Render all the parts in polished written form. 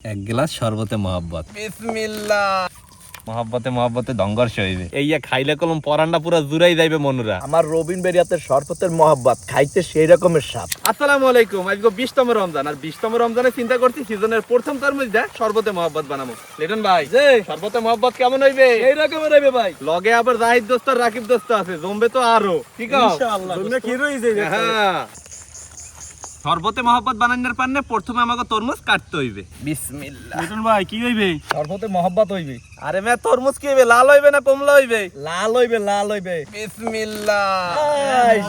এক গ্লাস শরবতে মহব্বত। বিসমিল্লাহ। মহব্বতে মহব্বতে দঙ্গর্ষ হইবে। এইয়া খাইলে কলম পরান্ডা পুরা জুড়াই যাইবে মনুরা। আমার রবিন বেরিয়াতের শরবতের মহব্বত খাইতে সেই রকমের স্বাদ। আসসালামু আলাইকুম। আজকে 20তম রমজান, আর 20তম রমজানে চিন্তা করছি সিজনের প্রথম তরমুজ দা শরবতে মহব্বত বানাবো। লিটন ভাই, জি শরবতে মহব্বত কেমন হইবে? এই রকমের হইবে ভাই। লগে আবার জাহিদ দোস্ত আর রাকিব দোস্ত আছে, জমবে তো আরো। ঠিক আছে ইনশাআল্লাহ। তোমরা কি রইছে? হ্যাঁ। শরবতে মহব্বত বানানোর পান্নে প্রথমে আমাকে তরমুজ কাটতে হইবে। বিসমিল্লাহ। লিটন ভাই কি হইবে? শরবতে মহব্বত হইবে। আরে মে তরমুজ কি হইবে? লাল হইবে না কমলা হইবে? লাল হইবে, লাল হইবে। বিসমিল্লাহ।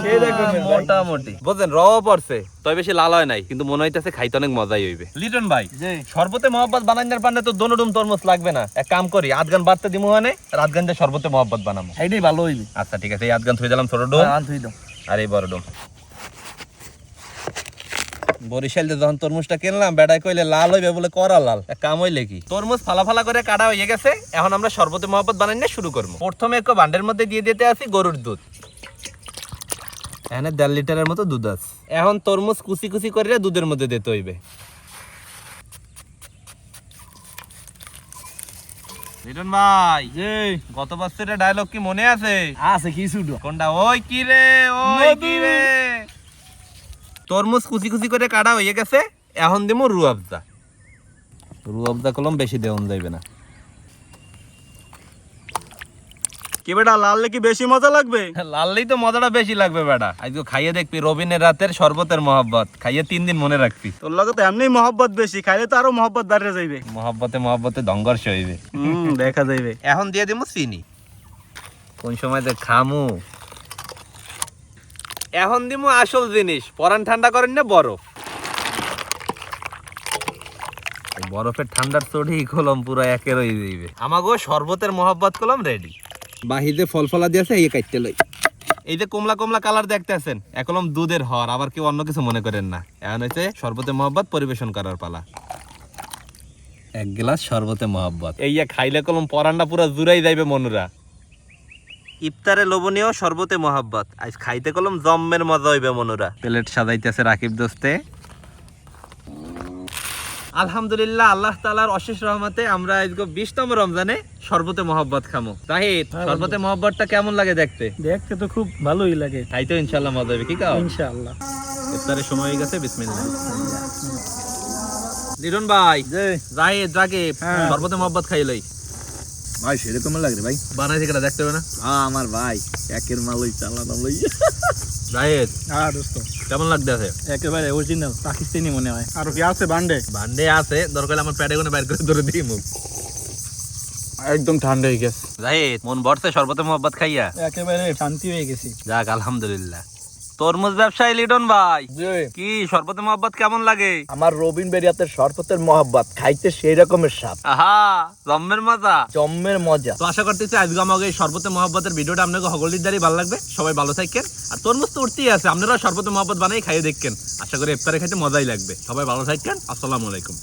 সেই রকমের মোটামুটি বুঝেন, রও পড়ছে তবে বেশি লাল হয় নাই, কিন্তু মনে হইতাছে খাইতে অনেক মজাই হইবে। লিটন ভাই, জি শরবতে মহব্বত বানানোর পান্নে তো দোনোডুম তরমুজ লাগবে না। এক কাম করি, আধগান বাড়তে দিমু মানে আর আধগান দিয়ে শরবতে মহব্বত বানাবো। এইটাই ভালো হইবে। আচ্ছা ঠিক আছে, এই আধগান থুই দিলাম ছোট ডোম, থুই দাও। আর এই বড় ডোম। বরিশালে যখন তরমুজটা কিনলাম, বেড়াই কইলে লাল হইবে বলে করা লাল। এক কাম হইলে কি, তরমুজ ফালা ফালা করে কাটা হয়ে গেছে। এখন আমরা শরবতে মহব্বত বানানো শুরু করবো। প্রথমে এক বান্ডের মধ্যে দিয়ে দিতে আসি গরুর দুধ। এখানে 1.5 লিটারের মতো দুধ আছে। এখন তরমুজ কুচি কুচি করে দুধের মধ্যে দিতে হইবে। লিটন ভাই, জি গত বছরের ডায়লগ কি মনে আছে? আছে কিছু। কোনটা? ওই কি রে, ওই কি রে। তরমুজ কুচি কুচি করে কাটা হয়ে গেছে। এখন দিমু রুয়াবজা। রুয়াবজা কলম বেশি দেওয়া যাইবে না। কি বেটা, লাললে কি বেশি মজা লাগবে? লাললেই তো মজাটা বেশি লাগবে বেটা। আজকে খাইয়ে দেখবি রবিনের রাতের শরবতের মহব্বত। খাইয়ে 3 দিন মনে রাখবি। তোর লগে তো এমনি মহব্বত বেশি, খাইলে তো আরো মহব্বত বাড়ে যাইবে। মহব্বতে মহব্বতে দঙ্গর্ষ হইবে। দেখা যাইবে। এখন দিয়ে দিমু চিনি। কোন সময় যে খামু। এখন দিমু আসল জিনিস, পরান ঠান্ডা করেন না বরফ। বরফের ঠান্ডার চড়েই কলম পুরো একের হয়ে যাইবে। আমাগো শরবতের মহব্বত কলম রেডি। বাহিরে ফল ফলা দিয়েছে, এই কাটতে লই। এই যে কমলা কমলা কালার দেখতেছেন, একলম দুধের হর, আবার কেউ অন্য কিছু মনে করেন না। এখন হচ্ছে শরবতে মহব্বত পরিবেশন করার পালা। এক গ্লাস শরবতে মহব্বত। এই খাইলে কলম পরান্ডা পুরো জুড়াই যাইবে মনুরা। ইফতারে লোভনীয় শরবতে মহব্বত। আজ খাইতে কলম জম্মের মজা হইবে মনুরা। প্লেট সাজাইতেছে রাকিব দোস্তে। আলহামদুলিল্লাহ, আল্লাহ তাআলার অশেষ রহমতে আমরা আজকে 20তম রমজানে শরবতে মহব্বত খামো। জাহিদ, শরবতে মহব্বতটা কেমন লাগে দেখতে? দেখতে তো খুব ভালোই লাগে। খাইতে ইনশাআল্লাহ মজা হবে। কি কাও? ইনশাআল্লাহ। ইফতারের সময় হয়ে গেছে, বিসমিল্লাহ। লিটন ভাই, জি জাহিদ, রাকিব, শরবতে মহব্বত খাইলই। ভাই সেরকম লাগে ভাই। বানাইছে কেটা দেখতে হবে না? হ্যাঁ আমার ভাই একের মালই চালানো লই। জাহিদ, হ্যাঁ দোস্ত, কেমন লাগতেছে? একেবারে অরিজিনাল পাকিস্তানি মনে হয়। আর কি আছে বান্ডে? বান্ডে আছে, দরকার হলে আমার প্যাডে কোনে বাইর করে ধরে দিই মুখ। একদম ঠান্ডা হয়ে গেছে। জাহিদ, মন ভরছে শরবতে মহব্বত খাইয়া? একেবারে শান্তি হয়ে গেছি। যাক আলহামদুলিল্লাহ। তরমুজ ব্যবসায়ী লিটন ভাই, জি কি শরবতে মহব্বত কেমন লাগে? আমার রবিন বেরিয়াতের শরবতের মহব্বত খাইতে সেই রকমের স্বাদ। আহা, জম্মের মজা। জম্মের মজা। তো আশা করতেছি আজকে আমাকে এই শরবতে মহব্বতের ভিডিওটা আপনাকে হগলির দ্বারাই ভালো লাগবে। সবাই ভালো থাকেন। আর তরমুজ তো উঠতেই আছে, আপনারা শরবতে মহব্বত বানাই খাইয়ে দেখেন। আশা করি ইফতারে খাইতে মজাই লাগবে। সবাই ভালো থাকেন। আসসালামু আলাইকুম।